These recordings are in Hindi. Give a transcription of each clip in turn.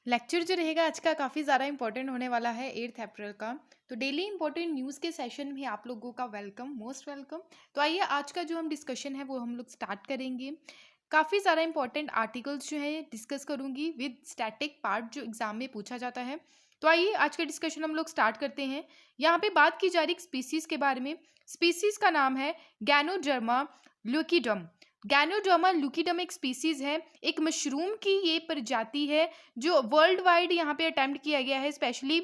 लेक्चर जो रहेगा आज का काफ़ी ज़्यादा इंपॉर्टेंट होने वाला है 8 अप्रैल का। तो डेली इंपॉर्टेंट न्यूज़ के सेशन में आप लोगों का वेलकम, मोस्ट वेलकम। तो आइए आज का जो हम डिस्कशन है वो हम लोग स्टार्ट करेंगे। काफ़ी सारा इंपॉर्टेंट आर्टिकल्स जो है डिस्कस करूंगी विद स्टैटिक पार्ट जो एग्जाम में पूछा जाता है। तो आइए आज का डिस्कशन हम लोग स्टार्ट करते हैं। यहाँ पे बात की जा रही स्पीसीज के बारे में। स्पीसीज का नाम है गैनोडर्मा ल्यूकिडम। गैनोडर्मा ल्यूकिडम एक स्पीसीज है, एक मशरूम की ये प्रजाति है जो वर्ल्ड वाइड यहाँ पे अटेम्प्ट किया गया है। स्पेशली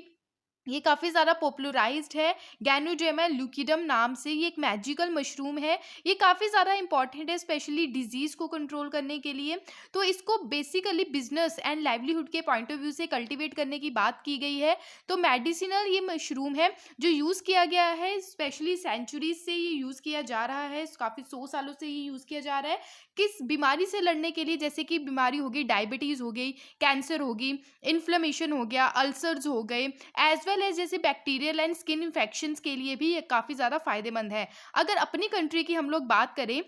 ये काफ़ी ज़्यादा पॉपुलराइज्ड है गैनोडेमा ल्यूकिडम नाम से। ये एक मैजिकल मशरूम है। ये काफ़ी ज़्यादा इंपॉर्टेंट है स्पेशली डिजीज़ को कंट्रोल करने के लिए। तो इसको बेसिकली बिजनेस एंड लाइवलीहुड के पॉइंट ऑफ व्यू से कल्टीवेट करने की बात की गई है। तो मेडिसिनल ये मशरूम है जो यूज़ किया गया है, स्पेशली सेंचुरीज से ये यूज़ किया जा रहा है, काफ़ी 100 सालों से ये यूज़ किया जा रहा है। किस बीमारी से लड़ने के लिए, जैसे कि बीमारी हो गई डायबिटीज़ हो गई, कैंसर होगी, इन्फ्लेमेशन हो गया, अल्सर्स हो गए, एज वेल एज जैसे बैक्टीरियल एंड स्किन इन्फेक्शंस के लिए भी ये काफ़ी ज़्यादा फायदेमंद है। अगर अपनी कंट्री की हम लोग बात करें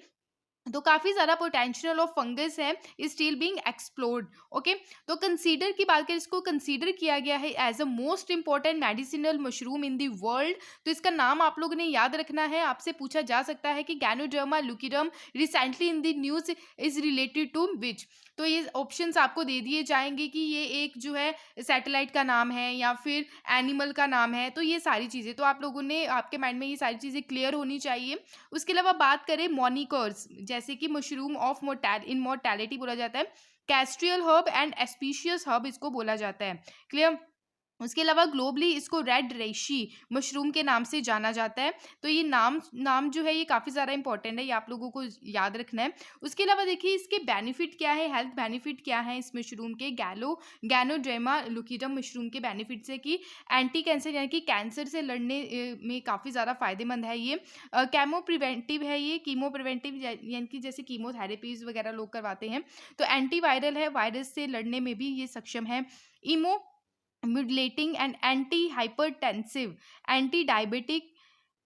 तो काफ़ी ज़्यादा पोटेंशियल ऑफ फंगस है स्टिल बीइंग एक्सप्लोर्ड। ओके, तो कंसीडर की बात करें, इसको कंसीडर किया गया है as a most important medicinal mushroom in the world. तो इसका नाम आप लोगों ने याद रखना है। आपसे पूछा जा सकता है कि ganoderma lucidum recently in the news is related to which. तो ये ऑप्शंस आपको दे दिए जाएंगे कि ये एक जो है सैटेलाइट का नाम है या फिर एनिमल का नाम है। तो ये सारी चीज़ें तो आप लोगों ने, आपके माइंड में ये सारी चीज़ें क्लियर होनी चाहिए। उसके अलावा बात करें मॉनिकर्स, जैसे कि मशरूम ऑफ इमॉर्टैलिटी बोला जाता है, कैस्ट्रियल हर्ब एंड एस्पीशियस हर्ब इसको बोला जाता है। क्लियर। उसके अलावा ग्लोबली इसको रेड रेशी मशरूम के नाम से जाना जाता है। तो ये नाम नाम जो है ये काफ़ी ज़्यादा इंपॉर्टेंट है, ये आप लोगों को याद रखना है। उसके अलावा देखिए इसके बेनिफिट क्या है, हेल्थ बेनिफिट क्या है इस मशरूम के, गैनोड्रेमा लुकिडम मशरूम के बेनिफिट्स है कि एंटी कैंसर यानी कि कैंसर से लड़ने में काफ़ी ज़्यादा फायदेमंद है ये। कैमो प्रिवेंटिव है ये, कीमो प्रिवेंटिव यानी कि जैसे कीमोथेरेपीज वगैरह लोग करवाते हैं। तो एंटीवायरल है, वायरस से लड़ने में भी ये सक्षम है। इमो modulating and anti-hypertensive, anti-diabetic,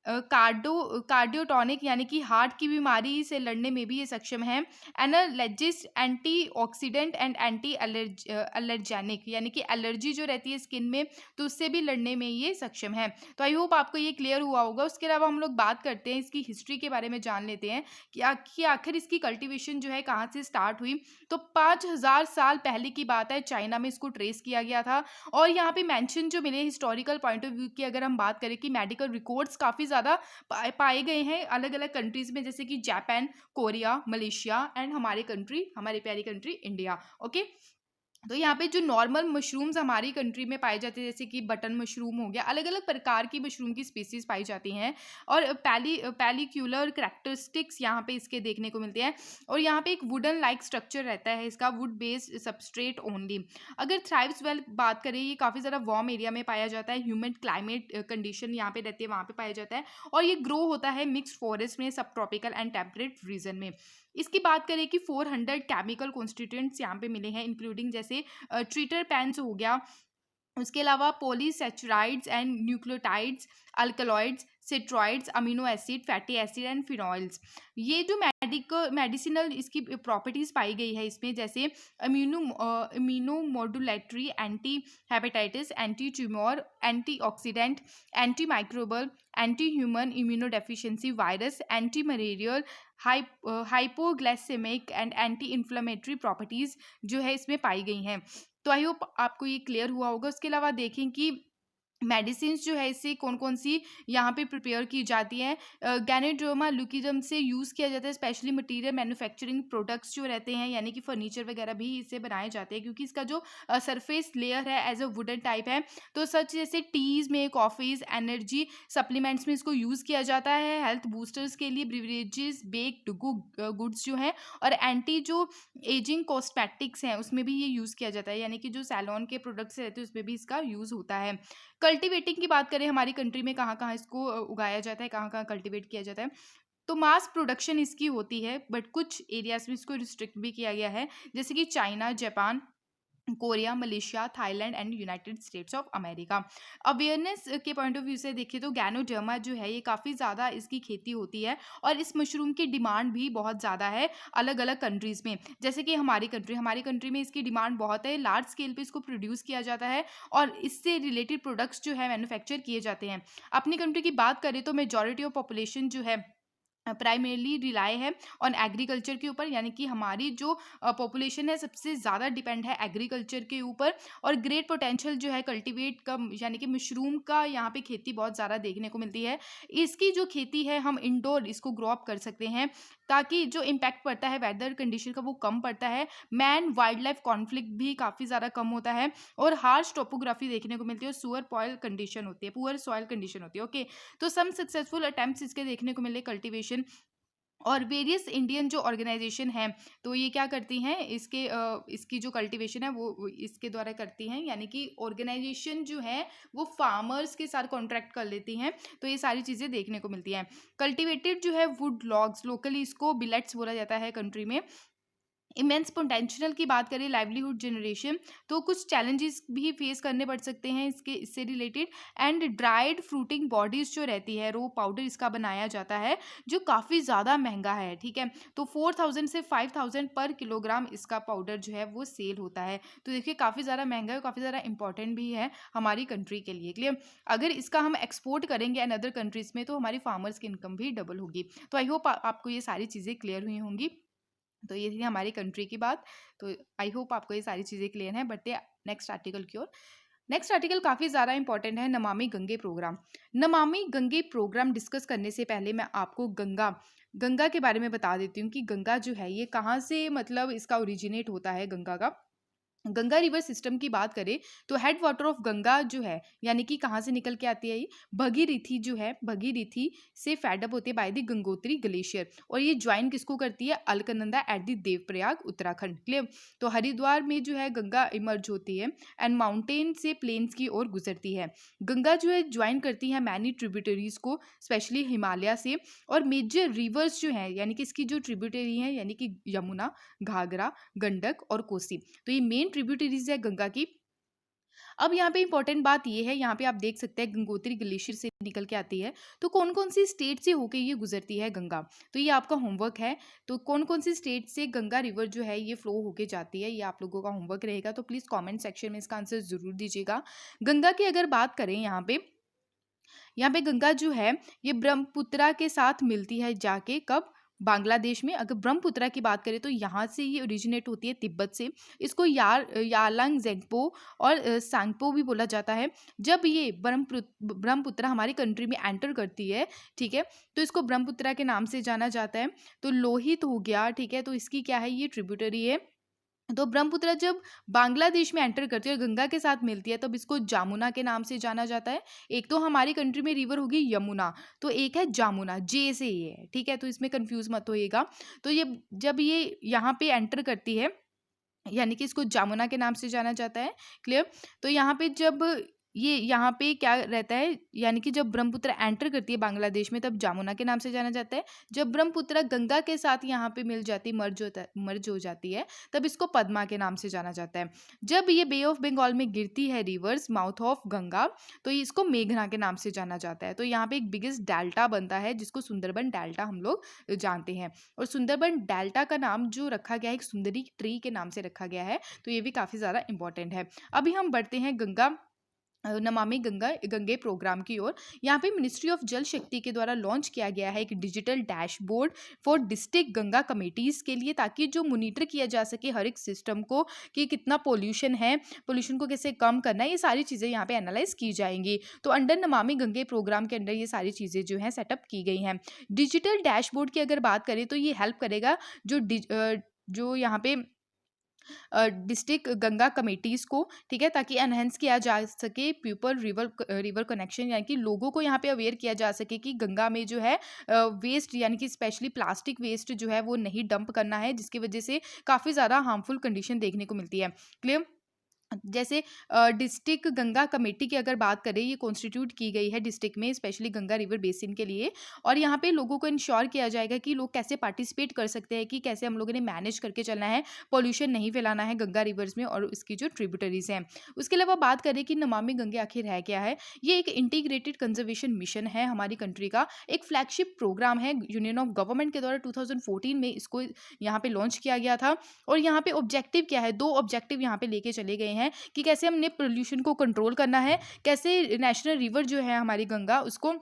cardiotonic यानी कि हार्ट की बीमारी से लड़ने में भी ये सक्षम है। एनालर्जिस्ट, एंटीऑक्सीडेंट एंड एंटी एलर्जेनिक यानी कि एलर्जी जो रहती है स्किन में तो उससे भी लड़ने में ये सक्षम है। तो आई होप आपको ये क्लियर हुआ होगा। उसके अलावा हम लोग बात करते हैं इसकी हिस्ट्री के बारे में, जान लेते हैं कि आखिर इसकी कल्टीवेशन जो है कहाँ से स्टार्ट हुई। तो 5000 साल पहले की बात है, चाइना में इसको ट्रेस किया गया था। और यहाँ पे मेंशन जो मिले हिस्टोरिकल पॉइंट ऑफ व्यू की अगर हम बात करें कि मेडिकल रिकॉर्ड्स काफ़ी ज़्यादा पाए गए हैं अलग अलग कंट्रीज में, जैसे कि जापान, कोरिया, मलेशिया एंड हमारे कंट्री, हमारी प्यारी कंट्री इंडिया। ओके, तो यहाँ पे जो नॉर्मल मशरूम्स हमारी कंट्री में पाए जाते हैं, जैसे कि बटन मशरूम हो गया, अलग अलग प्रकार की मशरूम की स्पीसीज पाई जाती हैं। और पैलिक्यूलर करेक्टरिस्टिक्स यहाँ पे इसके देखने को मिलते हैं। और यहाँ पे एक वुडन लाइक स्ट्रक्चर रहता है इसका, वुड बेस्ड सबस्ट्रेट ओनली। अगर थ्राइव्स वेल बात करें, ये काफ़ी ज़्यादा वार्म एरिया में पाया जाता है, ह्यूमिड क्लाइमेट कंडीशन यहाँ पे रहती है, वहाँ पे पाया जाता है। और ये ग्रो होता है मिक्स्ड फॉरेस्ट में, सब ट्रॉपिकल एंड टेम्परेट रीजन में। इसकी बात करें कि 400 केमिकल कॉन्स्टिट्यूएंट्स यहाँ पे मिले हैं, इंक्लूडिंग जैसे ट्रीटर पैंस हो गया, उसके अलावा polysaccharides and nucleotides, alkaloids, steroids, amino acid, fatty acid and phenols. ये जो मेडिसिनल इसकी प्रॉपर्टीज पाई गई है इसमें, जैसे immunomodulatory, anti hepatitis, anti tumour, antioxidant, antimicrobial, anti human immunodeficiency virus, antimalarial, hypoglycaemic and anti inflammatory properties जो है इसमें पाई गई हैं। तो आई होप आपको ये क्लियर हुआ होगा। उसके अलावा देखें कि मेडिसिन जो है इससे कौन कौन सी यहाँ पे प्रिपेयर की जाती हैं। गैनोड्रोमा ल्यूकिडम से यूज़ किया जाता है स्पेशली मटेरियल मैन्युफैक्चरिंग प्रोडक्ट्स जो रहते हैं, यानी कि फर्नीचर वगैरह भी इससे बनाए जाते हैं, क्योंकि इसका जो सरफेस लेयर है एज अ वुडन टाइप है। तो सच जैसे टीज़ में, कॉफ़ीज़, एनर्जी सप्लीमेंट्स में इसको यूज़ किया जाता है, हेल्थ बूस्टर्स के लिए, ब्रिवरेजेस, बेक्ड गुड्स जो हैं, और एंटी जो एजिंग कॉस्मेटिक्स हैं उसमें भी ये यूज़ किया जाता है, यानी कि जो सैलॉन के प्रोडक्ट्स रहते हैं उसमें भी इसका यूज़ होता है। कल्टीवेटिंग की बात करें हमारी कंट्री में कहाँ कहाँ इसको उगाया जाता है, कहाँ कहाँ कल्टीवेट किया जाता है, तो मास प्रोडक्शन इसकी होती है, बट कुछ एरियाज में इसको रिस्ट्रिक्ट भी किया गया है, जैसे कि China, Japan, Korea, Malaysia, Thailand and United states of America. Awareness के पॉइंट ऑफ व्यू से देखें तो गैनोडर्मा जो है ये काफ़ी ज़्यादा इसकी खेती होती है और इस मशरूम की डिमांड भी बहुत ज़्यादा है अलग अलग कंट्रीज़ में। जैसे कि हमारी कंट्री में इसकी डिमांड बहुत है, लार्ज स्केल पे इसको प्रोड्यूस किया जाता है और इससे रिलेटेड प्रोडक्ट्स जो है मैन्युफैक्चर किए जाते हैं। अपनी कंट्री की बात करें तो मेजॉरिटी ऑफ पॉपुलेशन जो है प्राइमरीली रिलाय है ऑन एग्रीकल्चर के ऊपर, यानी कि हमारी जो पॉपुलेशन है सबसे ज़्यादा डिपेंड है एग्रीकल्चर के ऊपर। और ग्रेट पोटेंशियल जो है कल्टीवेट का, यानी कि मशरूम का यहाँ पे खेती बहुत ज़्यादा देखने को मिलती है। इसकी जो खेती है हम इंडोर इसको ग्रो अप कर सकते हैं ताकि जो इम्पैक्ट पड़ता है वेदर कंडीशन का वो कम पड़ता है। मैन वाइल्ड लाइफ कॉन्फ्लिक्ट भी काफ़ी ज़्यादा कम होता है और हार्श टोपोग्राफी देखने को मिलती है और पुअर सॉइल कंडीशन होती है। ओके, तो सम सक्सेसफुल अटेम्प्ट्स इसके देखने को मिले कल्टीवेशन। और वेरियस इंडियन जो ऑर्गेनाइजेशन है तो ये क्या करती हैं, इसकी जो कल्टीवेशन है वो इसके द्वारा करती हैं, यानी कि ऑर्गेनाइजेशन जो है वो फार्मर्स के साथ कॉन्ट्रैक्ट कर लेती हैं। तो ये सारी चीज़ें देखने को मिलती हैं। कल्टीवेटेड जो है वुड लॉग्स, लोकली इसको बिलेट्स बोला जाता है कंट्री में। इमेंस पोटेंशियल की बात करें, लाइवलीहुड जनरेशन, तो कुछ चैलेंजेस भी फेस करने पड़ सकते हैं इससे related. And dried fruiting bodies जो रहती है, रो पाउडर इसका बनाया जाता है जो काफ़ी ज़्यादा महंगा है। ठीक है, तो 4000 से 5000 पर किलोग्राम इसका पाउडर जो है वो सेल होता है। तो देखिए काफ़ी ज़्यादा महंगा है, काफ़ी ज़्यादा इंपॉर्टेंट भी है हमारी कंट्री के लिए। क्लियर, अगर इसका हम एक्सपोर्ट करेंगे एन अदर कंट्रीज़ में तो हमारी फार्मर्स की इनकम भी डबल होगी। तो आई होप आपको ये सारी चीज़ें क्लियर हुई होंगी। तो ये थी हमारी कंट्री की बात। तो आई होप आपको ये सारी चीज़ें क्लियर हैं। बढ़ते हैं नेक्स्ट आर्टिकल की ओर। नेक्स्ट आर्टिकल काफ़ी ज़्यादा इंपॉर्टेंट है, Namami Gange programme. Namami Gange programme discuss करने से पहले मैं आपको गंगा गंगा के बारे में बता देती हूँ कि गंगा जो है ये कहाँ से, मतलब इसका ओरिजिनेट होता है गंगा का। गंगा रिवर सिस्टम की बात करें तो हेड वाटर ऑफ गंगा जो है, यानी कि कहाँ से निकल के आती है ये, भगीरथी जो है, भगीरथी से फेडअप होती है बाय द गंगोत्री ग्लेशियर। और ये ज्वाइन किसको करती है, Alaknanda at the Devprayag Uttarakhand. Clear, तो हरिद्वार में जो है गंगा इमर्ज होती है एंड माउंटेन से प्लेन्स की ओर गुजरती है। गंगा जो है ज्वाइन करती है मैनी ट्रिब्यूटरीज को, स्पेशली हिमालय से। और मेजर रिवर्स जो है, यानी कि इसकी जो ट्रिब्यूटरी है, यानी कि यमुना, घाघरा, गंडक और कोसी, तो ये मेन ट्रिब्यूटरीज है गंगा की। अब यहाँ पे इंपॉर्टेंट बात ये है, यहाँ पे आप देख सकते हैं गंगोत्री ग्लेशियर से निकल के आती है। तो कौन कौन सी स्टेट से होके ये गुजरती है गंगा, तो ये आपका होमवर्क है। तो कौन कौन सी स्टेट से गंगा रिवर जो है ये फ्लो होके जाती है, ये आप लोगों का होमवर्क रहेगा। तो प्लीज़ कॉमेंट सेक्शन में इसका आंसर जरूर दीजिएगा। गंगा की अगर बात करें, यहाँ पे गंगा जो है ये ब्रह्मपुत्रा के साथ मिलती है जाके, कब, बांग्लादेश में। अगर ब्रह्मपुत्रा की बात करें तो यहाँ से ये ओरिजिनेट होती है तिब्बत से। इसको यारलंग जेंगपो और सांगपो भी बोला जाता है। जब ये ब्रह्मपुत्रा हमारी कंट्री में एंटर करती है, ठीक है, तो इसको ब्रह्मपुत्रा के नाम से जाना जाता है। तो लोहित हो गया, ठीक है, तो इसकी क्या है, ये ट्रिब्यूटरी है। तो ब्रह्मपुत्र जब बांग्लादेश में एंटर करती है और गंगा के साथ मिलती है, तब इसको जामुना के नाम से जाना जाता है। एक तो हमारी कंट्री में रिवर होगी यमुना, तो एक है जामुना, जे से ये है, ठीक है, तो इसमें कंफ्यूज मत होइएगा। तो ये जब ये यहाँ पे एंटर करती है, यानी कि इसको जामुना के नाम से जाना जाता है। क्लियर, तो यहाँ पे जब ये यहाँ पे क्या रहता है, यानी कि जब ब्रह्मपुत्र एंटर करती है बांग्लादेश में, तब जामुना के नाम से जाना जाता है। जब ब्रह्मपुत्र गंगा के साथ यहाँ पे मिल जाती, मर्ज हो जाती है, तब इसको पद्मा के नाम से जाना जाता है। जब ये बे ऑफ बंगाल में गिरती है, रिवर्स माउथ ऑफ गंगा, तो ये इसको मेघना के नाम से जाना जाता है। तो यहाँ पे एक बिगेस्ट डेल्टा बनता है जिसको सुंदरबन डेल्टा हम लोग जानते हैं। और सुंदरबन डेल्टा का नाम जो रखा गया है, एक सुंदरी ट्री के नाम से रखा गया है। तो ये भी काफ़ी ज़्यादा इंपॉर्टेंट है। अभी हम बढ़ते हैं नमामि गंगे प्रोग्राम की ओर। यहाँ पे मिनिस्ट्री ऑफ जल शक्ति के द्वारा लॉन्च किया गया है एक digital dashboard for district Ganga committees के लिए, ताकि जो मॉनिटर किया जा सके हर एक सिस्टम को कि कितना पोल्यूशन है, पोल्यूशन को कैसे कम करना है, ये सारी चीज़ें यहाँ पे एनालाइज की जाएंगी। तो अंडर नमामि गंगे प्रोग्राम के अंडर ये सारी चीज़ें जो हैं सेटअप की गई हैं। डिजिटल डैशबोर्ड की अगर बात करें तो ये हेल्प करेगा जो यहाँ पे डिस्ट्रिक्ट गंगा कमेटीज़ को, ठीक है, ताकि एनहेंस किया जा सके पीपल रिवर कनेक्शन, यानी कि लोगों को यहाँ पे अवेयर किया जा सके कि गंगा में जो है वेस्ट, यानी कि स्पेशली प्लास्टिक वेस्ट जो है वो नहीं डंप करना है, जिसकी वजह से काफ़ी ज़्यादा हार्मफुल कंडीशन देखने को मिलती है। क्लियर, जैसे डिस्ट्रिक्ट गंगा कमेटी की अगर बात करें, ये कॉन्स्टिट्यूट की गई है डिस्ट्रिक्ट में स्पेशली गंगा रिवर बेसिन के लिए। और यहाँ पे लोगों को इंश्योर किया जाएगा कि लोग कैसे पार्टिसिपेट कर सकते हैं, कि कैसे हम लोगों ने मैनेज करके चलना है, पॉल्यूशन नहीं फैलाना है गंगा रिवर्स में और उसकी जो ट्रिब्यूटरीज हैं। उसके अलावा बात करें कि नमामि गंगे आखिर है क्या है, ये एक इंटीग्रेटेड कंजर्वेशन मिशन है हमारी कंट्री का, एक फ्लैगशिप प्रोग्राम है यूनियन ऑफ गवर्नमेंट के द्वारा 2014 में इसको यहाँ पे लॉन्च किया गया था। और यहाँ पे ऑब्जेक्टिव क्या है, दो ऑब्जेक्टिव यहाँ पे लेके चले गए हैं कि कैसे हमने पोल्यूशन को कंट्रोल करना है, कैसे नेशनल रिवर जो है हमारी गंगा उसको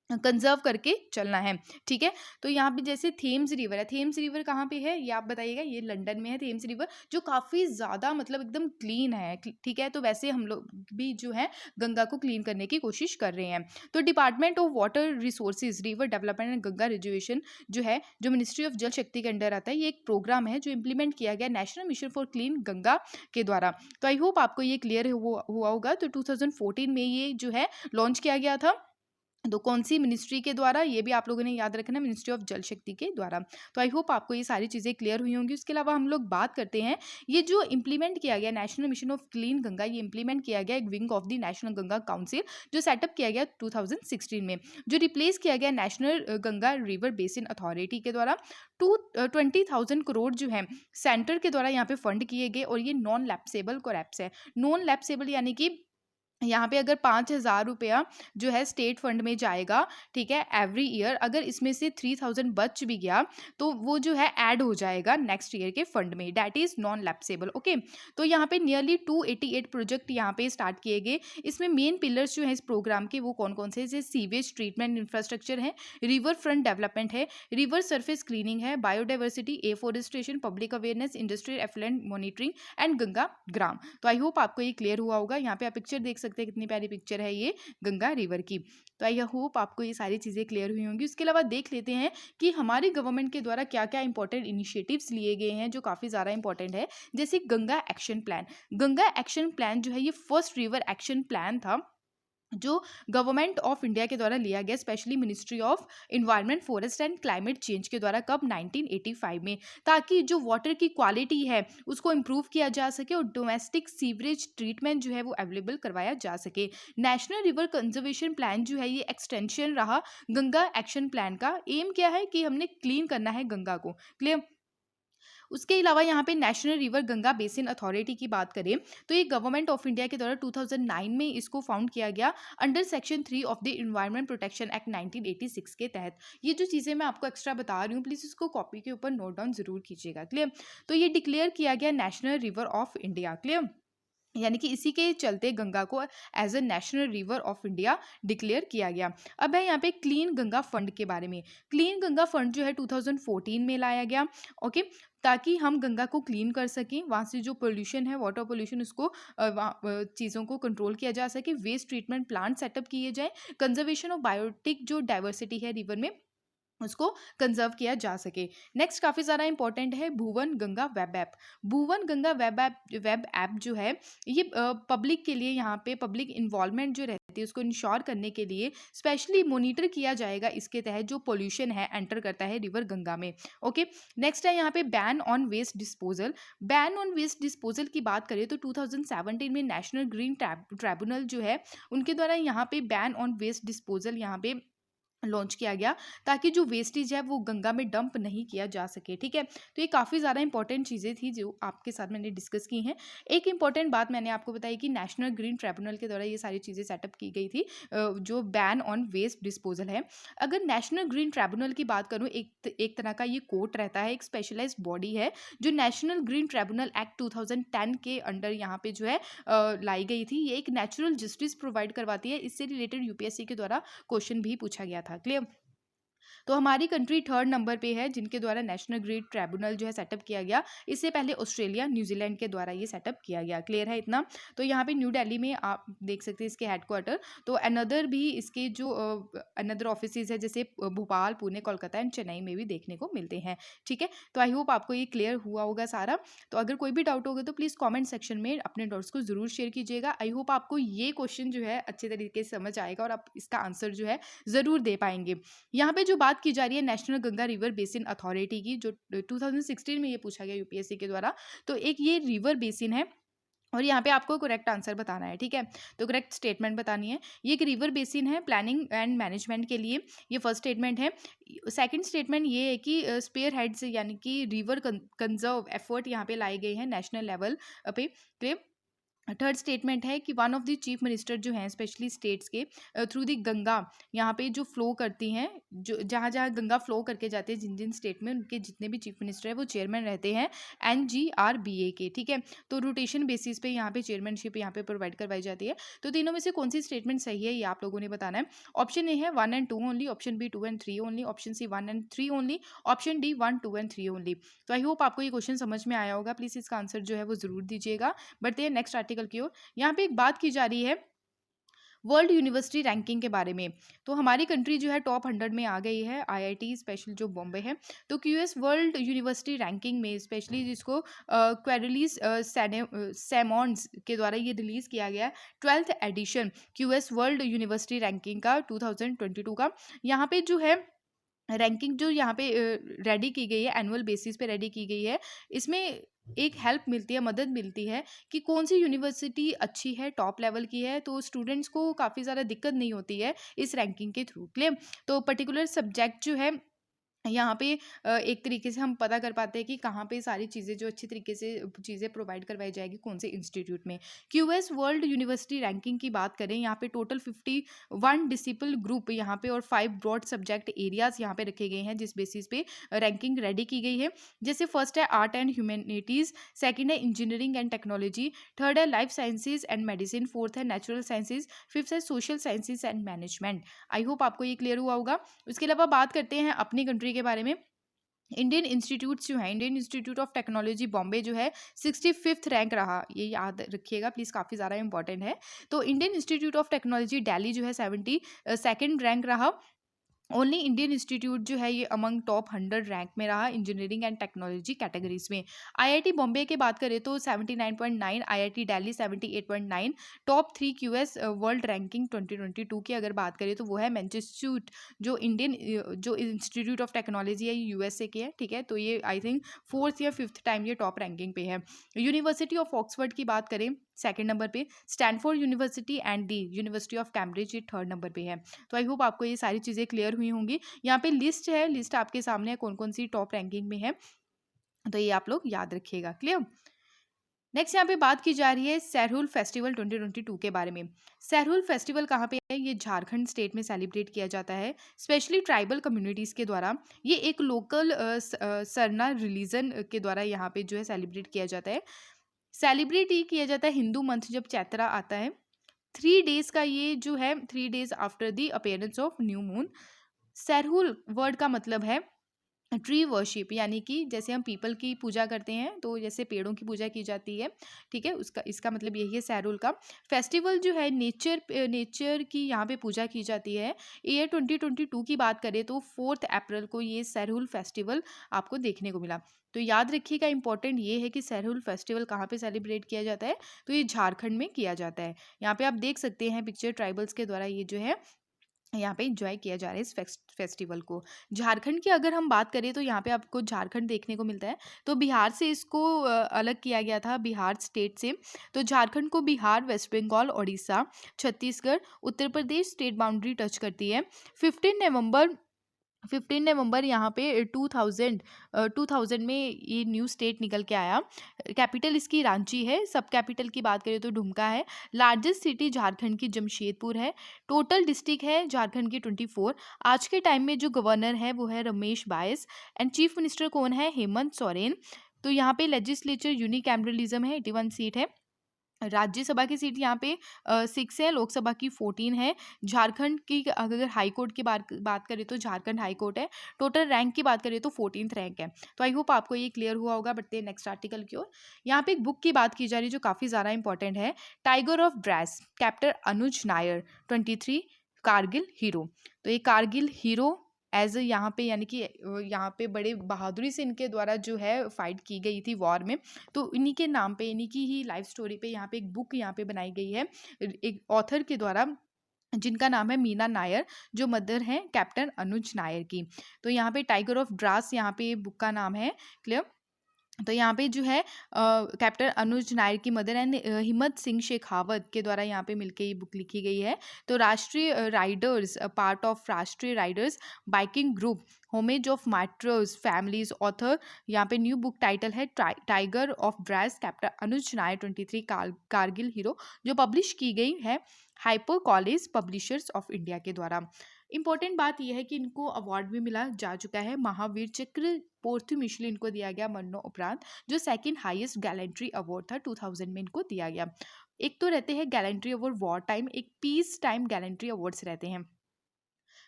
कंजर्व करके चलना है। ठीक है, तो यहाँ पे जैसे थेम्स रिवर है, थेम्स रिवर कहाँ पे है ये आप बताइएगा। ये लंदन में है थेम्स रिवर, जो काफ़ी ज़्यादा मतलब एकदम क्लीन है। ठीक है, तो वैसे हम लोग भी जो है गंगा को क्लीन करने की कोशिश कर रहे हैं। तो department of water resources river development and Ganga reservation जो है, जो मिनिस्ट्री ऑफ जल शक्ति के अंडर आता है, ये एक प्रोग्राम है जो इम्प्लीमेंट किया गया national mission for clean Ganga के द्वारा। तो आई होप आपको ये क्लियर हुआ होगा। तो 2014 में ये जो है लॉन्च किया गया था। तो कौन सी मिनिस्ट्री के द्वारा, ये भी आप लोगों ने याद रखना, मिनिस्ट्री ऑफ जल शक्ति के द्वारा। तो आई होप आपको ये सारी चीज़ें क्लियर हुई होंगी। उसके अलावा हम लोग बात करते हैं, ये जो इम्प्लीमेंट किया गया national mission of clean Ganga, ये इम्प्लीमेंट किया गया एक wing of the national Ganga council, जो सेटअप किया गया 2016 में, जो रिप्लेस किया गया national Ganga river basin authority के द्वारा। 20,000 करोड़ जो है सेंटर के द्वारा यहाँ पे फंड किए गए। और ये नॉन लैप्सेबल कोरैप्स है। नॉन लैप्सेबल यानी कि यहाँ पे अगर 5,000 रुपया जो है स्टेट फंड में जाएगा, ठीक है, एवरी ईयर, अगर इसमें से 3,000 बच भी गया तो वो जो है ऐड हो जाएगा नेक्स्ट ईयर के फंड में, that is non lapsable. Okay, तो यहाँ पे नियरली 288 प्रोजेक्ट यहाँ पे स्टार्ट किए गए। इसमें मेन पिलर्स जो है इस प्रोग्राम के वो कौन कौन से, जैसे सीवेज ट्रीटमेंट इंफ्रास्ट्रक्चर है, रिवर फ्रंट डेवलपमेंट है, रिवर सरफेस क्लीनिंग है, biodiversity, afforestation, public awareness, industrial effluent monitoring and Ganga Gram. तो आई होप आपको ये क्लियर हुआ होगा। यहाँ पे आप पिक्चर देख सकते हैं, कितनी प्यारी पिक्चर है ये गंगा रिवर की। तो आई होप आपको ये सारी चीज़ें क्लियर हुई होंगी। उसके अलावा देख लेते हैं कि हमारी गवर्नमेंट के द्वारा क्या क्या इंपॉर्टेंट इनिशिएटिव्स लिए गए हैं जो काफ़ी ज़्यादा इंपॉर्टेंट है। जैसे Ganga action plan, Ganga action plan जो है ये फर्स्ट रिवर एक्शन प्लान था जो गवर्नमेंट ऑफ इंडिया के द्वारा लिया गया, specially ministry of environment forest and climate change के द्वारा, कब 1985 में, ताकि जो वाटर की क्वालिटी है उसको इम्प्रूव किया जा सके और डोमेस्टिक सीवरेज ट्रीटमेंट जो है वो अवेलेबल करवाया जा सके। नेशनल रिवर कंजर्वेशन प्लान जो है ये एक्सटेंशन रहा गंगा एक्शन प्लान का। एम क्या है कि हमने क्लीन करना है गंगा को। क्लियर। उसके अलावा यहाँ पे national river Ganga basin authority की बात करें तो ये गवर्नमेंट ऑफ इंडिया के द्वारा 2009 में इसको फाउंड किया गया under section 3 of the environment protection act 1986 के तहत। ये जो चीज़ें मैं आपको एक्स्ट्रा बता रही हूँ, प्लीज़ इसको कॉपी के ऊपर नोट डाउन जरूर कीजिएगा। क्लियर। तो ये डिक्लेयर किया गया national river of India. Clear, यानी कि इसी के चलते गंगा को as a national river of India declare किया गया। अब है यहाँ पे क्लीन गंगा फंड के बारे में। क्लीन गंगा फंड जो है 2014 में लाया गया। ओके, ताकि हम गंगा को क्लीन कर सकें, वहाँ से जो पोल्यूशन है वाटर पोल्यूशन उसको चीज़ों को कंट्रोल किया जा सके, वेस्ट ट्रीटमेंट प्लांट सेटअप किए जाए, कंजर्वेशन ऑफ बायोटिक जो डाइवर्सिटी है रिवर में उसको कंजर्व किया जा सके। नेक्स्ट काफ़ी ज़्यादा इंपॉर्टेंट है भुवन गंगा वेब ऐप। भुवन गंगा वेब ऐप जो है ये पब्लिक के लिए, यहाँ पे पब्लिक इन्वॉल्वमेंट जो रहती है उसको इंश्योर करने के लिए स्पेशली मॉनिटर किया जाएगा इसके तहत जो पोल्यूशन है एंटर करता है रिवर गंगा में। ओके, नेक्स्ट है यहाँ पे ban on waste disposal. Ban on waste disposal की बात करें तो 2017 में नेशनल ग्रीन ट्राइब्यूनल जो है उनके द्वारा यहाँ पे बैन ऑन वेस्ट डिस्पोजल यहाँ पे लॉन्च किया गया, ताकि जो वेस्टेज है वो गंगा में डंप नहीं किया जा सके। ठीक है, तो ये काफ़ी ज़्यादा इंपॉर्टेंट चीज़ें थी जो आपके साथ मैंने डिस्कस की हैं। एक इंपॉर्टेंट बात मैंने आपको बताई कि नेशनल ग्रीन ट्राइब्यूनल के द्वारा ये सारी चीज़ें सेटअप की गई थी, जो बैन ऑन वेस्ट डिस्पोजल है। अगर नेशनल ग्रीन ट्राइब्यूनल की बात करूँ, एक तरह का ये कोर्ट रहता है, एक स्पेशलाइज्ड बॉडी है जो नेशनल ग्रीन ट्राइब्यूनल एक्ट 2010 के अंडर यहाँ पे जो है लाई गई थी। ये एक नेचुरल जस्टिस प्रोवाइड करवाती है। इससे रिलेटेड यूपीएससी के द्वारा क्वेश्चन भी पूछा गया था। क्लियर। तो हमारी कंट्री थर्ड नंबर पे है जिनके द्वारा नेशनल ग्रीन ट्राइब्यूनल जो है सेटअप किया गया। इससे पहले ऑस्ट्रेलिया न्यूजीलैंड के द्वारा ये सेटअप किया गया। क्लियर है इतना। तो यहाँ पे न्यू दिल्ली में आप देख सकते हैं इसके हेडक्वार्टर। तो अनदर भी इसके जो अनदर ऑफिसेज है जैसे भोपाल, पुणे, कोलकाता एंड चेन्नई में भी देखने को मिलते हैं। ठीक है, तो आई होप आपको ये क्लियर हुआ होगा सारा। तो अगर कोई भी डाउट होगा तो प्लीज़ कॉमेंट सेक्शन में अपने डाउट्स को ज़रूर शेयर कीजिएगा। आई होप आपको ये क्वेश्चन जो है अच्छे तरीके से समझ आएगा और आप इसका आंसर जो है ज़रूर दे पाएंगे। यहाँ पे जो बात की जा रही है national Ganga river basin authority की, जो 2016 में ये पूछा गया यूपीएससी के द्वारा। तो एक ये रिवर बेसिन है और यहाँ पे आपको करेक्ट आंसर बताना है, ठीक है। तो करेक्ट स्टेटमेंट बतानी है। ये एक रिवर बेसिन है प्लानिंग एंड मैनेजमेंट के लिए, ये फर्स्ट स्टेटमेंट है। सेकंड स्टेटमेंट ये है कि स्पेयर हेड्स यानी कि रिवर कंजर्व एफर्ट यहाँ पे लाए गए हैं नेशनल लेवल पे। थर्ड स्टेटमेंट है कि one of the chief minister जो हैं स्पेशली स्टेट्स के थ्रू द गंगा यहाँ पे जो फ्लो करती हैं, जो जहाँ जहाँ गंगा फ्लो करके जाते हैं जिन जिन स्टेट में, उनके जितने भी चीफ मिनिस्टर है वो चेयरमैन रहते हैं NGRBA के, ठीक है। तो रोटेशन बेसिस पे यहाँ पे चेयरमैनशिप यहाँ पे प्रोवाइड करवाई जाती है। तो तीनों में से कौन सी स्टेटमेंट सही है ये आप लोगों ने बताना है। ऑप्शन ए है 1 and 2 only, option B 2 and 3 only, option C 1 and 3 only, option D 1, 2 and 3 only. तो आई होप आपको ये क्वेश्चन समझ में आया होगा। प्लीज इसका आंसर जो है वो जरूर दीजिएगा। बढ़ते हैं नेक्स्ट आर्टिकल की ओर। यहाँ पे एक बात की जा रही है वर्ल्ड यूनिवर्सिटी रैंकिंग के बारे में। तो हमारी कंट्री जो है टॉप 100 में आ गई है, IIT स्पेशल जो बॉम्बे है। तो QS वर्ल्ड यूनिवर्सिटी रैंकिंग में स्पेशली जिसको क्वेरलिस सैमॉन्स के द्वारा ये रिलीज़ किया गया 12th edition QS world university ranking का 2022 का। यहाँ पे जो है रैंकिंग जो यहाँ पे रेडी की गई है, एनुअल बेसिस पे रेडी की गई है। इसमें एक हेल्प मिलती है, मदद मिलती है कि कौन सी यूनिवर्सिटी अच्छी है, टॉप लेवल की है, तो स्टूडेंट्स को काफ़ी ज़्यादा दिक्कत नहीं होती है इस रैंकिंग के थ्रू। क्लियर? तो पर्टिकुलर सब्जेक्ट जो है यहाँ पे एक तरीके से हम पता कर पाते हैं कि कहाँ पे सारी चीज़ें जो अच्छी तरीके से चीज़ें प्रोवाइड करवाई जाएगी कौन से इंस्टीट्यूट में। QS वर्ल्ड यूनिवर्सिटी रैंकिंग की बात करें, यहाँ पे टोटल 51 डिसिपल ग्रुप यहाँ पे और 5 ब्रॉड सब्जेक्ट एरियाज यहाँ पे रखे गए हैं जिस बेसिस पे रैंकिंग रेडी की गई है। जैसे फर्स्ट है आर्ट एंड ह्यूमैनिटीज़, सेकेंड है इंजीनियरिंग एंड टेक्नोलॉजी, थर्ड है life sciences and medicine, fourth है नेचुरल साइंसेज, फिफ्थ है social sciences and management. I hope आपको ये क्लियर हुआ होगा। उसके अलावा बात करते हैं अपनी कंट्री के बारे में। इंडियन इंस्टीट्यूट्स जो है, Indian institute of technology Bombay जो है 65th रैंक रहा, ये याद रखिएगा प्लीज़, काफ़ी ज़्यादा इंपॉर्टेंट है। तो Indian institute of technology Delhi जो है 72nd रैंक रहा। ओनली इंडियन इंस्टीट्यूट जो है ये अमंग टॉप 100 रैंक में रहा इंजीनियरिंग एंड टेक्नोलॉजी कैटेगरीज में। IIT बॉम्बे की बात करें तो 79.9, IIT Delhi 78.9। Top 3 QS world ranking 2022 की अगर बात करें तो वो है मैनचेस्टर, जो इंडियन जो इंस्टीट्यूट ऑफ टेक्नोलॉजी है ये USA की है, ठीक है। तो ये आई थिंक 4th या 5th टाइम ये टॉप रैंकिंग पे है। यूनिवर्सिटी ऑफ ऑक्सफर्ड की बात करें सेकेंड नंबर पे, Stanford university and the university of Cambridge ये थर्ड नंबर पे है। तो आई होप आपको ये सारी चीज़ें क्लियर हुई होंगी। यहाँ पे लिस्ट है, लिस्ट आपके सामने है कौन कौन सी टॉप रैंकिंग में है, तो ये आप लोग याद रखिएगा। क्लियर? नेक्स्ट यहाँ पे बात की जा रही है सरहुल फेस्टिवल 2022 के बारे में। सरहुल फेस्टिवल कहाँ पे है? ये झारखंड स्टेट में सेलिब्रेट किया जाता है स्पेशली ट्राइबल कम्युनिटीज़ के द्वारा। ये एक लोकल सरना रिलीजन के द्वारा यहाँ पे जो है सेलिब्रेट किया जाता है। सेलिब्रेट ये किया जाता है हिंदू मंथ जब चैत्रा आता है, 3 डेज का ये जो है, 3 days after the appearance of new moon. Sarhul word का मतलब है ट्री वर्शिप, यानी कि जैसे हम पीपल की पूजा करते हैं तो जैसे पेड़ों की पूजा की जाती है, ठीक है, उसका इसका मतलब यही है सरहुल का। फेस्टिवल जो है नेचर की यहाँ पे पूजा की जाती है। ईयर 2022 की बात करें तो 4 अप्रैल को ये सरहुल फेस्टिवल आपको देखने को मिला। तो याद रखिएगा, इंपॉर्टेंट ये है कि सरहुल फेस्टिवल कहाँ पे सेलिब्रेट किया जाता है, तो ये झारखंड में किया जाता है। यहाँ पे आप देख सकते हैं पिक्चर, ट्राइबल्स के द्वारा ये जो है यहाँ पे एंजॉय किया जा रहा है इस फेस्टिवल को। झारखंड की अगर हम बात करें तो यहाँ पे आपको झारखंड देखने को मिलता है। तो बिहार से इसको अलग किया गया था, बिहार स्टेट से। तो झारखंड को Bihar, waste Bengal, Orissa, Chhattisgarh, Uttar Pradesh state boundary touch करती है। 15 नवंबर यहाँ पे 2000 में ये न्यू स्टेट निकल के आया। कैपिटल इसकी रांची है। सब कैपिटल की बात करें तो दुमका है। लार्जेस्ट सिटी झारखंड की जमशेदपुर है। टोटल डिस्ट्रिक्ट है झारखंड की 24। आज के टाइम में जो गवर्नर है वो है रमेश बाइस एंड चीफ मिनिस्टर कौन है? हेमंत सोरेन। तो यहाँ पे लेजिस्लेचर यूनिकैमरलिज्म है, 81 सीट है। राज्यसभा की सीट यहाँ पे 6 है, लोकसभा की 14 है। झारखंड की अगर हाई कोर्ट की बात करें तो झारखंड हाई कोर्ट है। टोटल रैंक की बात करें तो 14th रैंक है। तो आई होप आपको ये क्लियर हुआ होगा। बढ़ते हैं नेक्स्ट आर्टिकल की ओर। यहाँ पे एक बुक की बात की जा रही है जो काफ़ी ज़्यादा इंपॉर्टेंट है, tiger of brace, captain Anuj Nair, 23 Kargil hero. तो ये कारगिल हीरो एज यहाँ पे, यानी कि यहाँ पे बड़े बहादुरी से इनके द्वारा जो है फाइट की गई थी वॉर में। तो इन्हीं के नाम पे, इन्हीं की ही लाइफ स्टोरी पे यहाँ पे एक बुक यहाँ पे बनाई गई है एक ऑथर के द्वारा, जिनका नाम है मीना नायर, जो मदर हैं कैप्टन अनुज नायर की। तो यहाँ पे टाइगर ऑफ ड्रास यहाँ पे बुक का नाम है। क्लियर? तो यहाँ पे जो है कैप्टन अनुज नायर की मदर एंड हिम्मत सिंह शेखावत के द्वारा यहाँ पे मिलके ये बुक लिखी गई है। तो राष्ट्रीय राइडर्स, पार्ट ऑफ राष्ट्रीय Riders biking group, homage of martyrs families, author यहाँ पे न्यू बुक टाइटल है tiger of dress, captain Anuj Nair 23 Kargil hero, जो पब्लिश की गई है hyper college publishers of India के द्वारा। इंपॉर्टेंट बात यह है कि इनको अवार्ड भी मिला जा चुका है, महावीर चक्र पोस्टुमसली इनको दिया गया मरणोपरांत, जो सेकंड हाईएस्ट गैलेंट्री अवार्ड था 2000 में इनको दिया गया। एक तो रहते हैं गैलेंट्री अवार्ड वॉर टाइम, एक पीस टाइम गैलेंट्री अवार्ड्स रहते हैं।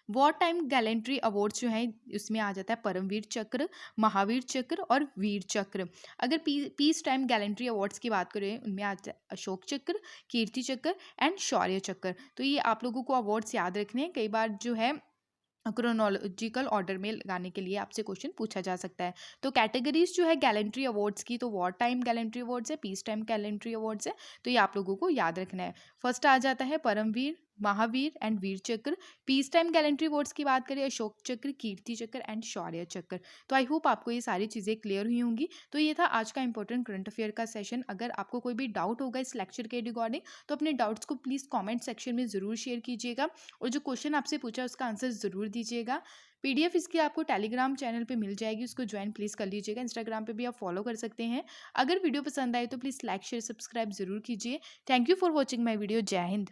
वॉर टाइम गैलेंट्री अवार्ड्स जो हैं उसमें आ जाता है परमवीर चक्र, महावीर चक्र और वीर चक्र। अगर पीस टाइम गैलेंट्री अवार्ड्स की बात करें उनमें आ जाता है अशोक चक्र, कीर्ति चक्र एंड शौर्य चक्र। तो ये आप लोगों को अवार्ड्स याद रखने हैं, कई बार जो है क्रोनोलॉजिकल ऑर्डर में लगाने के लिए आपसे क्वेश्चन पूछा जा सकता है। तो कैटेगरीज जो है गैलेंट्री अवार्ड्स की, तो वॉर टाइम गैलेंट्री अवार्ड्स है, पीस टाइम गैलेंट्री अवार्ड्स है, तो ये आप लोगों को याद रखना है। फर्स्ट आ जाता है परमवीर, महावीर एंड वीर चक्र। पीस टाइम गैलेंट्री अवार्ड्स की बात करें अशोक चक्र, कीर्ति चक्र एंड शौर्य चक्र। तो आई होप आपको ये सारी चीज़ें क्लियर हुई होंगी। तो ये था आज का इंपॉर्टेंट करंट अफेयर का सेशन। अगर आपको कोई भी डाउट होगा इस लेक्चर के रिगार्डिंग तो अपने डाउट्स को प्लीज़ कॉमेंट सेक्शन में ज़रूर शेयर कीजिएगा, और जो क्वेश्चन आपसे पूछा उसका आंसर ज़रूर दीजिएगा। पीडीएफ इसकी आपको टेलीग्राम चैनल पे मिल जाएगी, उसको ज्वाइन प्लीज़ कर लीजिएगा। इंस्टाग्राम पे भी आप फॉलो कर सकते हैं। अगर वीडियो पसंद आए तो प्लीज़ लाइक शेयर सब्सक्राइब ज़रूर कीजिए। Thank you for watching my video. जय हिंद।